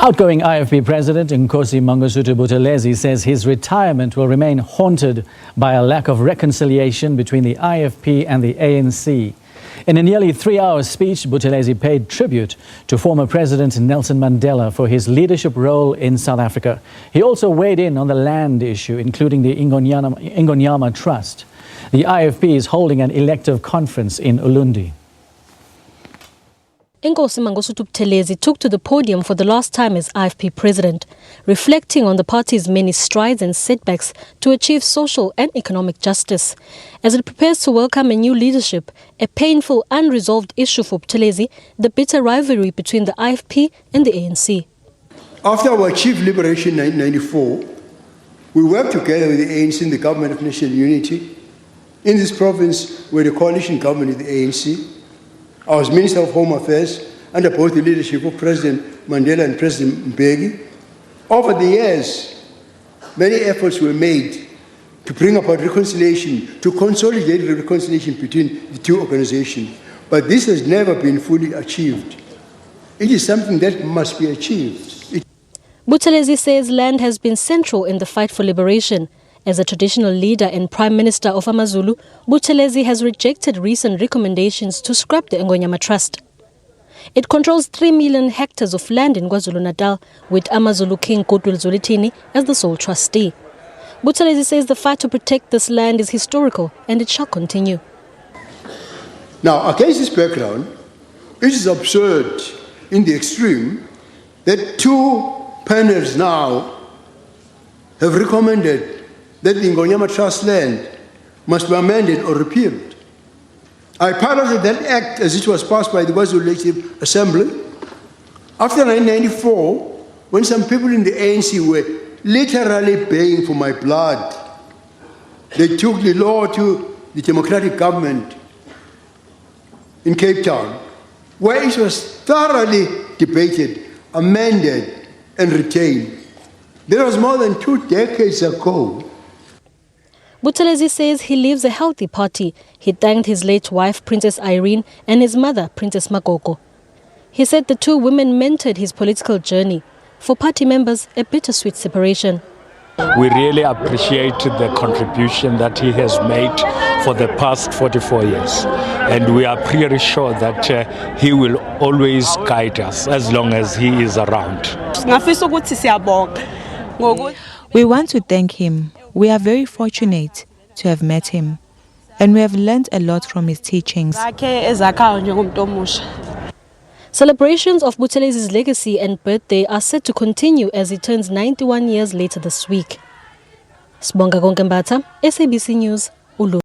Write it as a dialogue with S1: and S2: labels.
S1: Outgoing IFP President Inkosi Mangosuthu Buthelezi says his retirement will remain haunted by a lack of reconciliation between the IFP and the ANC. In a nearly 3-hour speech, Buthelezi paid tribute to former President Nelson Mandela for his leadership role in South Africa. He also weighed in on the land issue, including the Ingonyama Trust. The IFP is holding an elective conference in Ulundi.
S2: Inkosi Mangosuthu Buthelezi took to the podium for the last time as IFP president, reflecting on the party's many strides and setbacks to achieve social and economic justice. As it prepares to welcome a new leadership, a painful, unresolved issue for Buthelezi, the bitter rivalry between the IFP and the ANC.
S3: After our achieved liberation in 1994, we worked together with the ANC in the Government of National Unity. In this province, we had a coalition government with the ANC. I was Minister of Home Affairs under both the leadership of President Mandela and President Mbeki. Over the years, many efforts were made to bring about reconciliation, to consolidate the reconciliation between the two organizations. But this has never been fully achieved. It is something that must be achieved.
S2: Buthelezi says land has been central in the fight for liberation. As a traditional leader and Prime Minister of AmaZulu, Buthelezi has rejected recent recommendations to scrap the Ingonyama Trust. It controls 3 million hectares of land in KwaZulu-Natal, with AmaZulu King Goodwill Zwelithini as the sole trustee. Buthelezi says the fight to protect this land is historical and it shall continue.
S3: Now, against this background, it is absurd in the extreme that two panels now have recommended that the Ingonyama Trust land must be amended or repealed. I piloted that act as it was passed by the KwaZulu Legislative Assembly. After 1994, when some people in the ANC were literally begging for my blood, they took the law to the democratic government in Cape Town, where it was thoroughly debated, amended, and retained. That was more than 2 decades ago.
S2: Buthelezi says he leaves a healthy party. He thanked his late wife, Princess Irene, and his mother, Princess Makoko. He said the two women mentored his political journey. For party members, a bittersweet separation.
S4: We really appreciate the contribution that he has made for the past 44 years. And we are pretty sure that he will always guide us as long as he is around.
S5: We want to thank him. We are very fortunate to have met him, and we have learned a lot from his teachings.
S2: Celebrations of Buthelezi's legacy and birthday are set to continue as he turns 91 years later this week. Sbongakonke Mbatha, SABC News.